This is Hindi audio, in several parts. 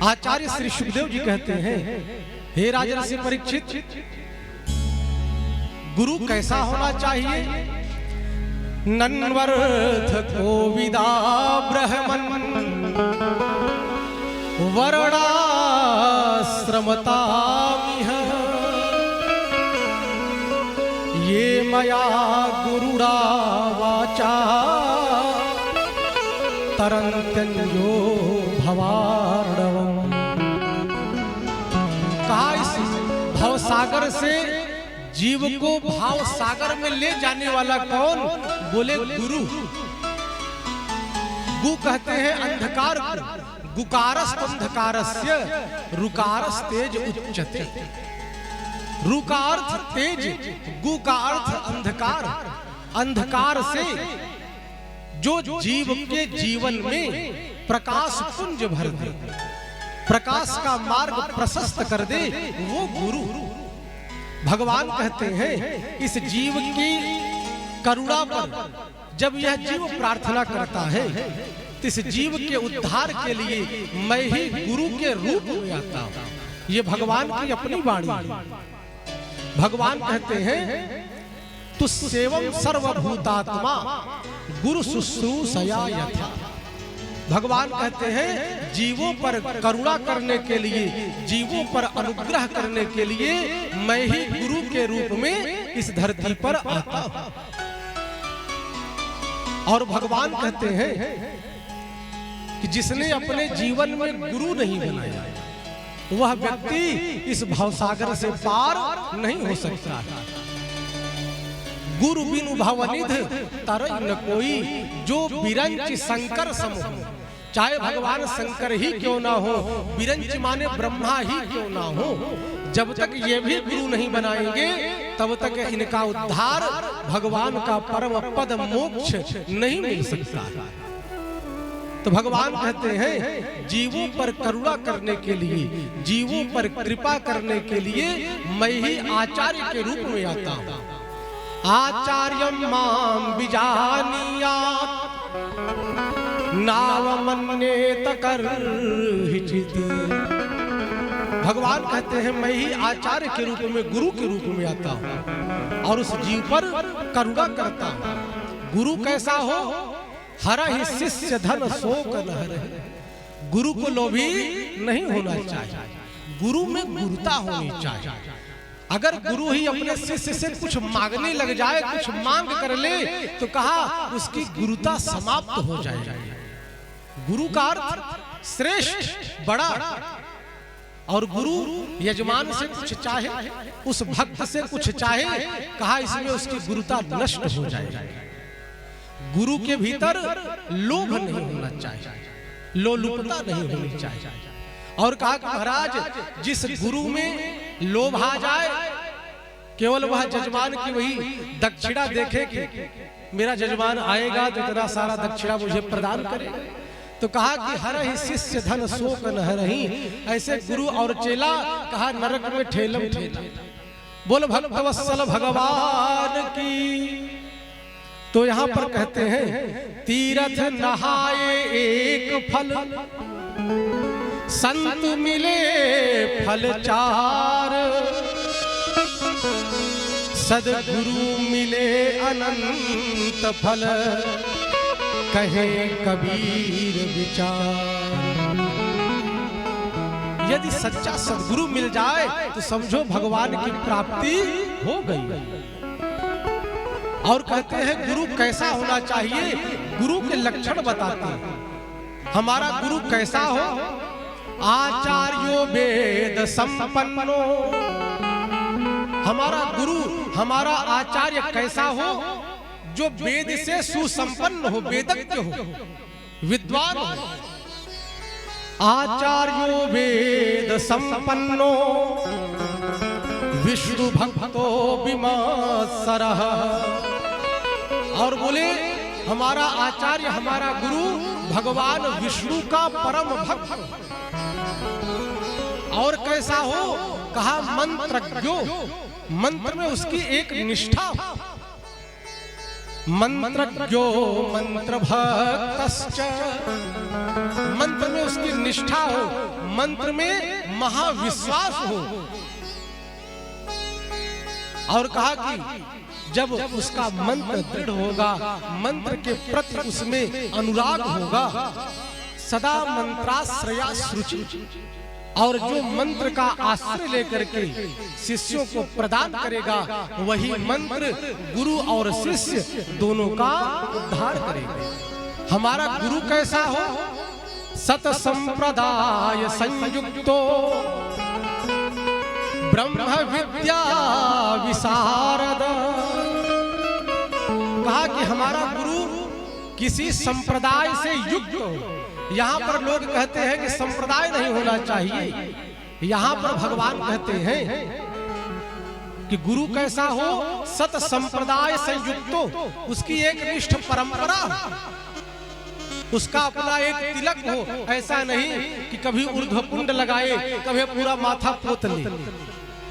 आचार्य श्री सुखदेव जी कहते हैं, हे राजर्षि परीक्षित, गुरु कैसा होना चाहिए? नन्वर्थ कोविदा ब्रह्मन् वर्णाश्रमतामिह ये मया गुरुड़ा वाचा तरन्त्यंजो भवार्णवम्। कहा इस भवसागर से जीव को भाव सागर में ले जाने वाला कौन? बोले गुरु। गु कहते हैं अंधकार को, गुकारस्त अंधकारस्य रुकारस तेज उच्चते। रु का अर्थ तेज, गु का अर्थ अंधकार। अंधकार से जो जीव के जीवन में प्रकाश पुंज भर दे, प्रकाश का मार्ग प्रशस्त कर दे, वो गुरु। भगवान कहते हैं इस जीव की करुणा पर जब यह जीव प्रार्थना करता है तो इस जीव के उद्धार के लिए मैं ही गुरु के रूप में आता हूं। ये भगवान की अपनी वाणी है। भगवान कहते हैं तुस्सेवं सर्वभूतात्मा गुरु शुश्रूषया यथा। भगवान कहते हैं जीवों पर करुणा करने के लिए, जीवों पर अनुग्रह करने के लिए मैं ही गुरु के रूप में इस धरती पर आता हूं। और भगवान कहते हैं कि जिसने अपने जीवन में गुरु नहीं बनाया वह व्यक्ति इस भवसागर से पार नहीं हो सकता है। गुरु बिनु भवनिध तरई न कोई, जो बिरंच शंकर समूह। चाहे भगवान शंकर ही क्यों ना हो, बिरंच माने ब्रह्मा ही क्यों ना हो, जब तक ये भी गुरु नहीं बनाएंगे तब तक इनका उद्धार, भगवान का परम पद मोक्ष नहीं मिल सकता। तो भगवान कहते हैं जीवों पर करुणा करने के लिए, जीवों पर कृपा करने के लिए मैं ही आचार्य के रूप में आता हूं। आचार्यं मां विजानीयात् नावमन्येत कर्हिचित्। भगवान कहते हैं मैं ही आचार्य के रूप में, गुरु के रूप में आता हूं और उस जीव पर करुणा करता हूं। गुरु कैसा हो? हरहि शिष्य धन शोक न हरहि। गुरु को लोभी नहीं होना चाहिए, गुरु में गुरुता होनी चाहिए। अगर गुरु ही अपने शिष्य से कुछ मांगने लग जाए, कुछ मांग कर ले, तो कहा उसकी गुरुता समाप्त हो जाएगी। गुरु का अर्थ श्रेष्ठ, बड़ा। और गुरु यजमान से कुछ चाहे, उस भक्त से कुछ चाहे, कहा इसमें उसकी गुरुता नष्ट हो जाएगी। गुरु के भीतर लोभ नहीं होना चाहिए, लोलुपता नहीं होनी चाहिए। और कहा कि महाराज जिस गुरु में लोभ आ जाए, केवल वह जजमान की वही दक्षिणा देखे कि मेरा जजमान आएगा तो इतना सारा दक्षिणा मुझे प्रदान करे, तो कहा कि हरहि शिष्य धन शोक न हरहि। ऐसे गुरु और चेला कहा नरक में ठेलम ठेला। बोल भक्तवत्सल भगवान की। तो यहां पर कहते हैं तीर्थ नहाए एक फल, संत मिले फल चार, सदगुरु मिले अनंत फल, कहे कबीर विचार। यदि सच्चा सदगुरु मिल जाए तो समझो भगवान की प्राप्ति हो गई। और कहते हैं गुरु कैसा होना चाहिए? गुरु के लक्षण बताते हैं। हमारा गुरु कैसा हो? आचार्यो वेद संपन्नो। हमारा गुरु, हमारा आचार्य कैसा हो? जो वेद से सुसंपन्न हो, वेदज्ञ हो, विद्वान हो। आचार्यो वेद संपन्नो विष्णु भक्तो विमत्सरः। और बोले हमारा आचार्य, हमारा गुरु भगवान विष्णु का परम भक्त। और कैसा हो? कहा मंत्रज्ञो, मंत्र में उसकी एक निष्ठा। मंत्रज्ञो मंत्र भक्तश्च, मंत्र में उसकी निष्ठा हो, मंत्र में महाविश्वास हो। और कहा कि जब उसका मंत्र दृढ़ होगा, मंत्र के प्रति उसमें अनुराग होगा, सदा मंत्राश्रया शुचि, और जो मंत्र का आश्रय लेकर के शिष्यों को प्रदान करेगा, वही मंत्र गुरु और शिष्य दोनों का उद्धार करेगा। हमारा गुरु कैसा हो? सत संप्रदाय संयुक्तो ब्रह्म विद्या विशारद। कहा कि हमारा गुरु किसी संप्रदाय से युक्त हो। यहाँ पर लोग कहते हैं कि संप्रदाय नहीं होना चाहिए, यहाँ पर भगवान कहते हैं कि गुरु कैसा हो? सत संप्रदाय संयुक्तो, उसकी एक निष्ठ परंपरा, उसका अपना एक तिलक हो। ऐसा नहीं कि कभी ऊर्ध्वपुंड लगाए, कभी पूरा माथा पोत ले।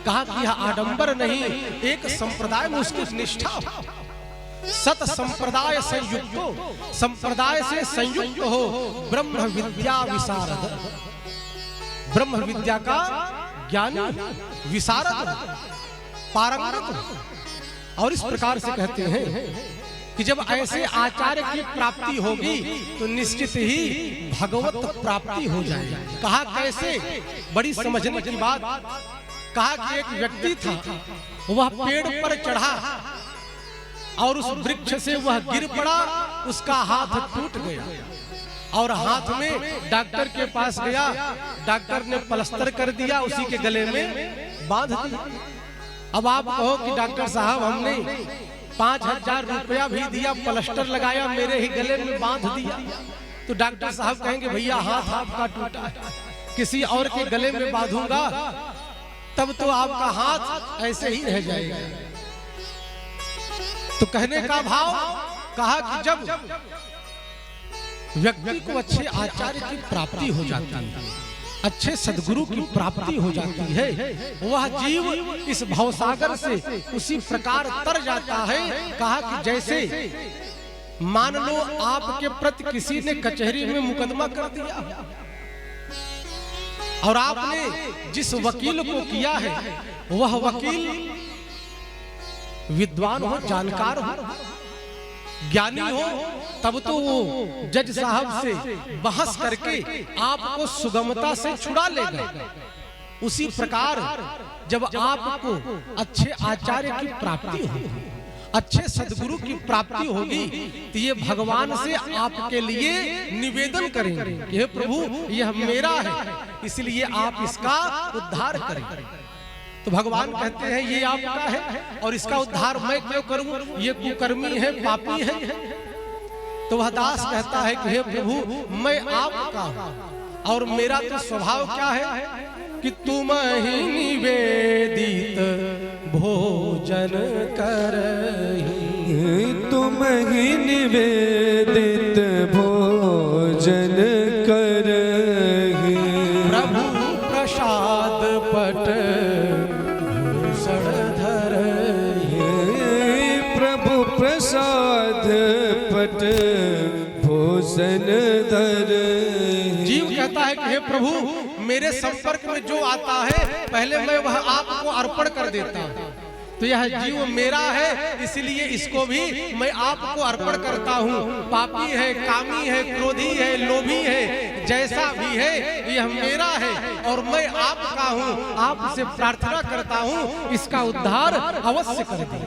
कहा कि यह आडंबर नहीं, एक संप्रदाय में उसकी निष्ठा हो। सत संप्रदाय संयुक्तो, संप्रदाय से संयुक्त हो, ब्रह्म विद्या विशारद, ब्रह्म विद्या का ज्ञानी, विशारद, पारंगत। और इस प्रकार से कहते हैं कि जब ऐसे आचार्य की प्राप्ति होगी तो निश्चित ही भगवत प्राप्ति हो जाएगी। कहा कैसे? बड़ी समझने की बात। कहा कि एक व्यक्ति था, वह पेड़ पर चढ़ा और उस वृक्ष से वह गिर पड़ा, उसका हाथ टूट गया और हाथ में डॉक्टर के पास गया, डॉक्टर ने प्लास्टर कर दिया, उसी के गले में बांध दिया। अब आप कहो कि डॉक्टर साहब हमने 5,000 रुपया भी दिया, प्लास्टर लगाया, मेरे ही गले में बांध दिया, तो डॉक्टर साहब कहेंगे भैया हाथ आपका टूटा है, किसी और के गले में बांधूंगा तब तो आपका हाथ ऐसे ही रह जाएगा। तो कहने का भाव, कहा कि जब व्यक्ति को अच्छे आचार्य की प्राप्ति हो जाती है, अच्छे सदगुरु की प्राप्ति हो जाती है, वह जीव इस भवसागर से उसी प्रकार तर जाता है। कहा कि जैसे मान लो आपके प्रति किसी ने कचहरी में मुकदमा कर दिया और आपने जिस वकील को किया है वह वकील विद्वान हो, जानकार हो, ज्ञानी हो, तब तो वो जज साहब से बहस करके आपको सुगमता से छुड़ा लेगा। उसी प्रकार जब आपको अच्छे आचार्य की प्राप्ति होगी, अच्छे सदगुरु की प्राप्ति होगी, तो ये भगवान से आपके लिए निवेदन करेंगे कि हे प्रभु यह मेरा है, इसलिए आप इसका उद्धार करें। तो भगवान कहते हैं ये आपका है और इसका उद्धार मैं क्यों करूं, ये कुकर्मी है, पापी है। तो वह दास कहता है कि हे प्रभु मैं आपका हूं और मेरा तो स्वभाव क्या है कि तुम ही निवेदित भोजन करहि, तुम ही निवेदित भोजन करहि, प्रभु प्रसाद पट भूषण धरहि, प्रभु प्रसाद पट भूषण धरहि। जीव कहता है कि हे प्रभु मेरे संपर्क में जो आता है पहले मैं वह आपको अर्पण कर देता हूँ, तो यह जीव मेरा है, इसलिए इसको भी मैं आपको अर्पण करता हूँ। पापी है, कामी है, क्रोधी है, लोभी है, जैसा भी है यह मेरा है और मैं आपका हूँ, आपसे प्रार्थना करता हूँ इसका उद्धार अवश्य कर दे।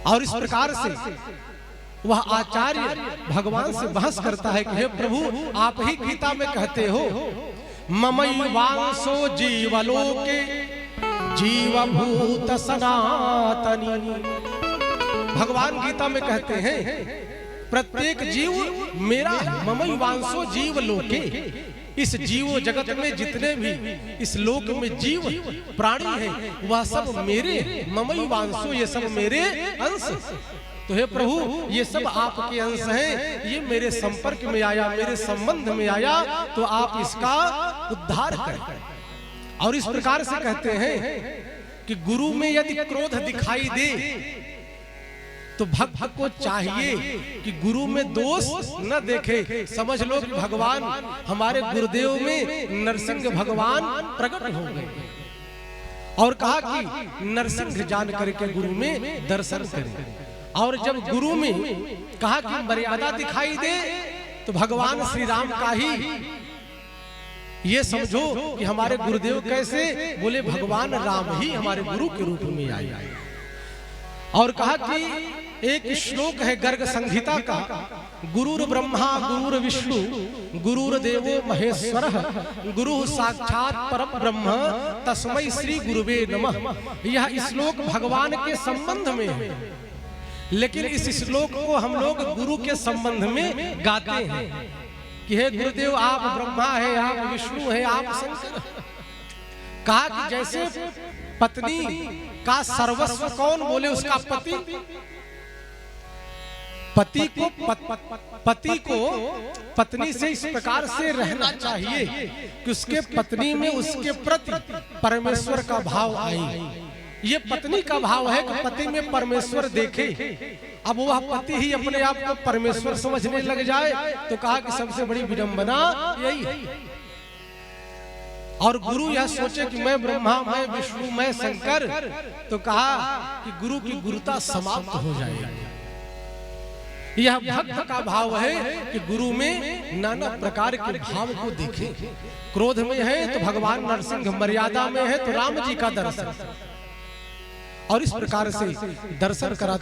और इस प्रकार से वह आचार्य भगवान से बहस करता है कि हे प्रभु आप ही गीता में कहते हो ममैवांसो जीवलोके जीवभूत सनातनी। भगवान गीता में कहते हैं प्रत्येक जीव मेरा है, ममैवांसो जीवलोके। इस जीव जगत में जितने भी इस लोक में जीव प्राणी हैं वह सब मेरे, ममैवांसो ये सब मेरे अंश। तो हे प्रभु ये सब आपके अंश हैं, ये मेरे संपर्क में आया, मेरे संबंध में आया, तो आप इसका उद्धार करें। और इस प्रकार से कहते हैं कि गुरु में यदि क्रोध दिखाई दे तो भक्त को चाहिए कि गुरु में दोष न देखे। समझ लो कि भगवान हमारे गुरुदेव में नरसिंह भगवान प्रकट हो गए और कहा कि नरसिंह जान करके गुरु में दर्शन करें। और जब गुरु में कहा कि मर्यादा दिखाई दे तो भगवान श्री राम का ही ये समझो कि हमारे गुरुदेव कैसे बोले, भगवान राम ही हमारे गुरु के रूप में आए। और कहा कि एक श्लोक है गर्ग संहिता का, गुरुर ब्रह्मा गुरुर विष्णु गुरुर देवो महेश्वर गुरु साक्षात परम ब्रह्म तस्मै श्री गुरुवे नमः। यह श्लोक भगवान के संबंध में है, लेकिन इस श्लोक को हम लोग गुरु के संबंध में गाते हैं कि हे गुरुदेव आप ब्रह्मा है, आप विष्णु है, आप शंकर। कहा कि जैसे पत्नी का सर्वस्व कौन, बोले उसका पति। पति को पत्नी से इस प्रकार से रहना चाहिए कि उसके पत्नी में उसके प्रति परमेश्वर का भाव आए। ये पत्नी का भाव है कि पति में परमेश्वर देखे। अब वह पति ही अपने आप को परमेश्वर समझने लग जाए तो कहा कि सबसे बड़ी विडंबना यही है। और गुरु यह सोचे कि मैं ब्रह्मा, मैं विष्णु, मैं शंकर, तो कहा कि गुरु की गुरुता समाप्त हो जाएगी। यह भक्त का भाव है कि गुरु में नाना प्रकार के भाव को देखे। क्रोध में है तो भगवान नरसिंह, मर्यादा में है तो राम जी का दर्शन, और इस प्रकार से दर्शन करा